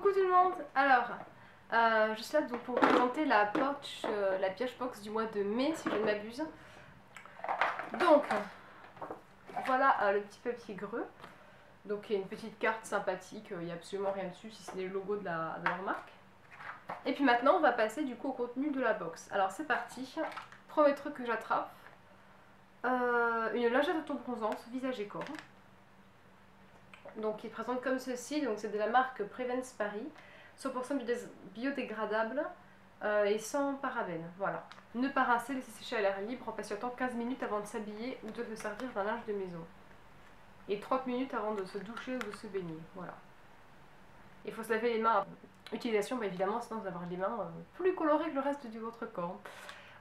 Coucou tout le monde. Alors, je suis là donc pour vous présenter la Birchbox du mois de mai, si je ne m'abuse. Donc, voilà le petit papier greux. Donc, il y a une petite carte sympathique, il n'y a absolument rien dessus, si ce n'est le logo de leur marque. Et puis maintenant, on va passer du coup au contenu de la box. Alors, c'est parti. Premier truc que j'attrape, une lingette autobronzante, visage et corps. Donc, il présente comme ceci. Donc, c'est de la marque Prevence Paris, 100% biodégradable et sans parabènes. Voilà. Ne pas rincer, laisser sécher à l'air libre en patientant 15 minutes avant de s'habiller ou de se servir d'un linge de maison. Et 30 minutes avant de se doucher ou de se baigner. Voilà. Il faut se laver les mains. Utilisation, bah évidemment, sinon vous avez les mains plus colorées que le reste de votre corps.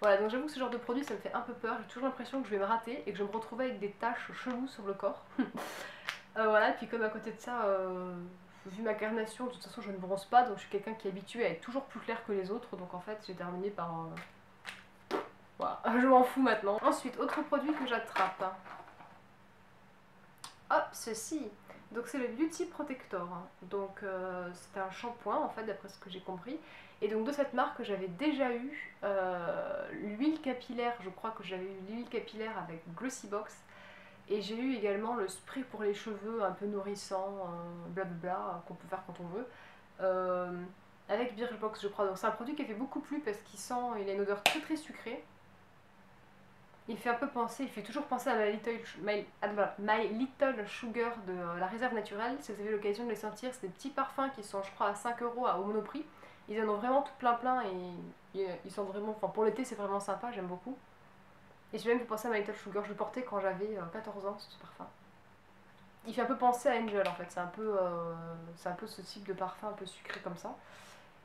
Voilà, donc j'avoue que ce genre de produit, ça me fait un peu peur. J'ai toujours l'impression que je vais me rater et que je vais me retrouver avec des taches cheloues sur le corps. Voilà, et puis comme à côté de ça, vu ma carnation, de toute façon je ne bronze pas, donc je suis quelqu'un qui est habitué à être toujours plus clair que les autres, donc en fait j'ai terminé par... Voilà, je m'en fous maintenant. Ensuite, autre produit que j'attrape. Hop, ceci. Donc c'est le Beauty Protector. Donc c'est un shampoing en fait, d'après ce que j'ai compris. Et donc de cette marque, j'avais déjà eu l'huile capillaire, je crois que j'avais eu l'huile capillaire avec Glossybox. Et j'ai eu également le spray pour les cheveux un peu nourrissant, blablabla, qu'on peut faire quand on veut, avec Birchbox je crois. Donc c'est un produit qui fait beaucoup plu parce qu'il sent, il a une odeur très très sucrée. Il fait un peu penser, il fait toujours penser à My Little Sugar de la réserve naturelle. Si vous avez l'occasion de les sentir, c'est des petits parfums qui sont je crois à 5 € au Monoprix. Ils en ont vraiment tout plein et ils sont vraiment, enfin pour l'été c'est vraiment sympa, j'aime beaucoup. Et j'ai même fait penser à My Little Sugar, je le portais quand j'avais 14 ans, ce parfum. Il fait un peu penser à Angel en fait, c'est un peu ce type de parfum un peu sucré comme ça.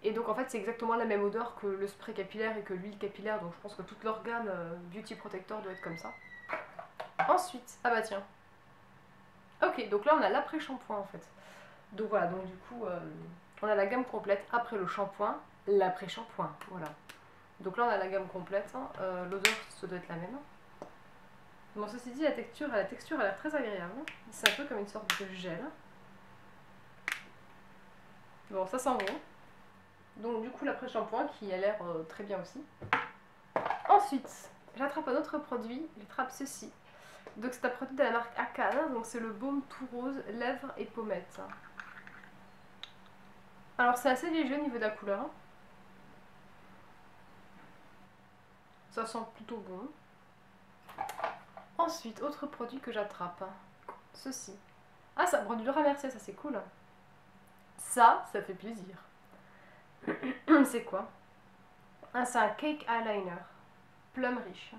Et donc en fait c'est exactement la même odeur que le spray capillaire et que l'huile capillaire, donc je pense que toute leur gamme Beauty Protector doit être comme ça. Ensuite, ah bah tiens. Ok, donc là on a l'après-shampoing en fait. Donc voilà, donc du coup on a la gamme complète après le shampoing, l'après-shampoing, voilà. Donc là on a la gamme complète, hein. L'odeur ça doit être la même. Bon, ceci dit, la texture a l'air très agréable. C'est un peu comme une sorte de gel. Bon, ça sent bon. Donc du coup, l'après-shampoing qui a l'air très bien aussi. Ensuite, j'attrape un autre produit. J'attrape ceci. Donc c'est un produit de la marque Akan. Donc c'est le baume tout rose, lèvres et pommettes. Alors c'est assez léger au niveau de la couleur. Ça sent plutôt bon. Ensuite, autre produit que j'attrape. Ceci. Ah, ça, produit de remercier, ça c'est cool. Ça fait plaisir. C'est quoi? Ah, c'est un cake eyeliner. Plum riche.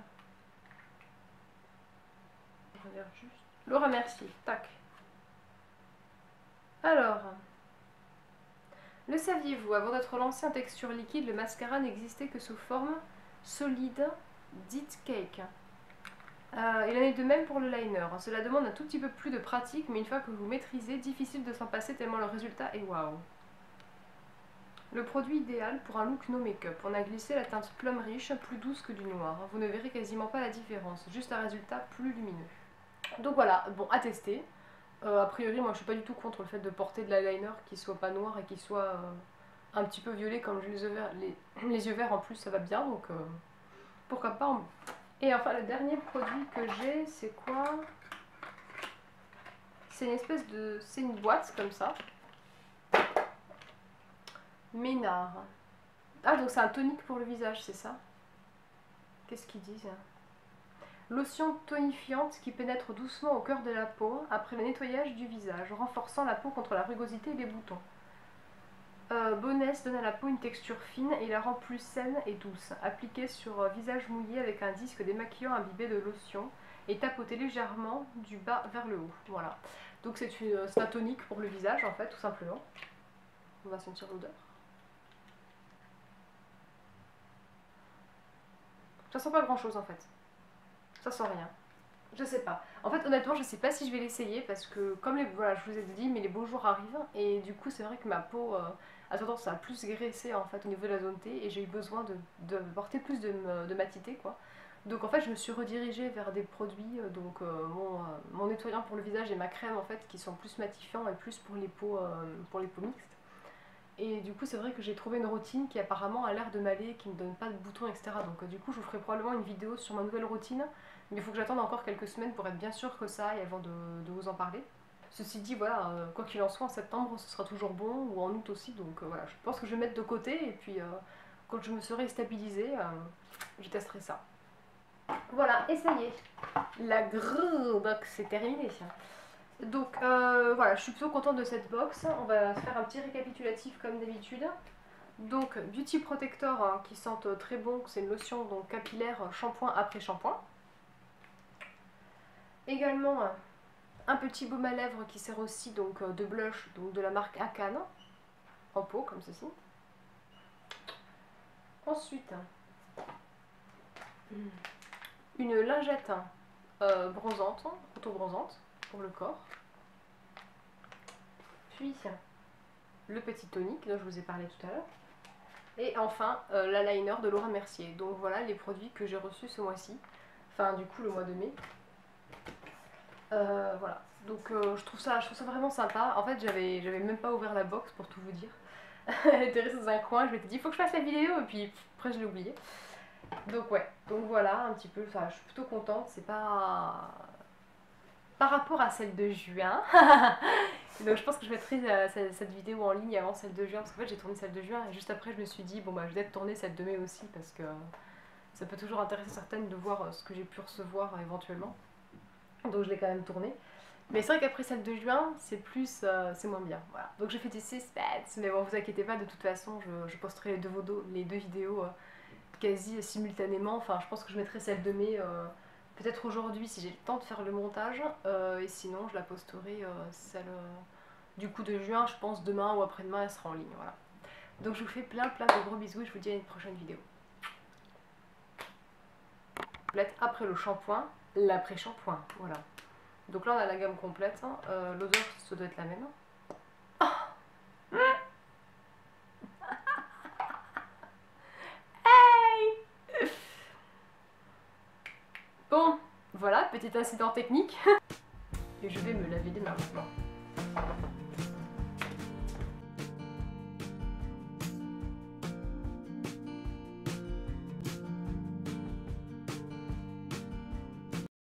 Je regarde juste. Laura Mercier, tac. Alors, le saviez-vous, avant d'être lancé en texture liquide, le mascara n'existait que sous forme solide, dite cake. Il en est de même pour le liner. Cela demande un tout petit peu plus de pratique, mais une fois que vous maîtrisez, difficile de s'en passer tellement le résultat est waouh. Le produit idéal pour un look no make-up. On a glissé la teinte plum riche, plus douce que du noir. Vous ne verrez quasiment pas la différence, juste un résultat plus lumineux. Donc voilà, bon, à tester. A priori, moi je suis pas du tout contre le fait de porter de l'eyeliner qui soit pas noir et qui soit un petit peu violet, comme j'ai les yeux verts en plus, ça va bien, donc pourquoi pas. Et enfin, le dernier produit que j'ai, c'est quoi? C'est une espèce de... c'est une boîte comme ça. Ménard. Ah, donc c'est un tonique pour le visage, c'est ça? Qu'est-ce qu'ils disent? Lotion tonifiante qui pénètre doucement au cœur de la peau après le nettoyage du visage, renforçant la peau contre la rugosité et les boutons. Bonesse donne à la peau une texture fine et la rend plus saine et douce. Appliquée sur visage mouillé avec un disque démaquillant imbibé de lotion et tapoter légèrement du bas vers le haut. Voilà. Donc c'est un tonique pour le visage en fait, tout simplement. On va sentir l'odeur. Ça sent pas grand chose en fait. Ça sent rien. Je sais pas. En fait, honnêtement, je sais pas si je vais l'essayer parce que, comme voilà, je vous ai dit, mais les beaux jours arrivent et du coup, c'est vrai que ma peau a tendance à plus graisser en fait au niveau de la zone T et j'ai eu besoin de porter plus de matité quoi. Donc en fait, je me suis redirigée vers des produits, donc mon nettoyant pour le visage et ma crème en fait qui sont plus matifiants et plus pour les peaux mixtes. Et du coup c'est vrai que j'ai trouvé une routine qui apparemment a l'air de m'aller, qui me donne pas de boutons, etc. Donc du coup je vous ferai probablement une vidéo sur ma nouvelle routine, mais il faut que j'attende encore quelques semaines pour être bien sûre que ça aille avant de vous en parler. Ceci dit, voilà, quoi qu'il en soit, en septembre ce sera toujours bon, ou en août aussi, donc voilà, je pense que je vais mettre de côté, et puis quand je me serai stabilisée, je testerai ça. Voilà, et ça y est, la grosse box c'est terminé. Donc voilà, je suis plutôt contente de cette box. On va faire un petit récapitulatif comme d'habitude. Donc Beauty Protector hein, qui sentent très bon, c'est une lotion donc capillaire shampoing après shampoing. Également un petit baume à lèvres qui sert aussi donc de blush donc de la marque Akan en pot comme ceci. Ensuite une lingette bronzante, auto-bronzante pour le corps. Puis le petit tonique dont je vous ai parlé tout à l'heure. Et enfin l'eyeliner de Laura Mercier. Donc voilà les produits que j'ai reçus ce mois-ci. Enfin du coup le mois de mai. Voilà. Donc je trouve ça vraiment sympa. En fait j'avais même pas ouvert la box pour tout vous dire. Elle était restée dans un coin, je m'étais dit faut que je fasse la vidéo et puis après je l'ai oublié. Donc ouais, donc voilà un petit peu, enfin je suis plutôt contente, c'est pas par rapport à celle de juin. Donc je pense que je mettrai cette vidéo en ligne avant celle de juin, parce qu'en fait j'ai tourné celle de juin et juste après je me suis dit bon bah je vais peut-être tourner celle de mai aussi, parce que ça peut toujours intéresser certaines de voir ce que j'ai pu recevoir éventuellement. Donc je l'ai quand même tournée. Mais c'est vrai qu'après celle de juin, c'est plus, c'est moins bien. Voilà. Donc je fais des suspense, mais bon vous inquiétez pas, de toute façon je posterai les deux vidéos quasi simultanément. Enfin je pense que je mettrai celle de mai peut-être aujourd'hui si j'ai le temps de faire le montage, et sinon je la posterai celle du coup de juin, je pense demain ou après-demain elle sera en ligne. Voilà. Donc je vous fais plein de gros bisous et je vous dis à une prochaine vidéo. Après le shampoing, l'après-shampoing, voilà. Donc là on a la gamme complète, l'odeur ça doit être la même. Hey, bon, voilà, petit incident technique. Et je vais me laver les mains maintenant.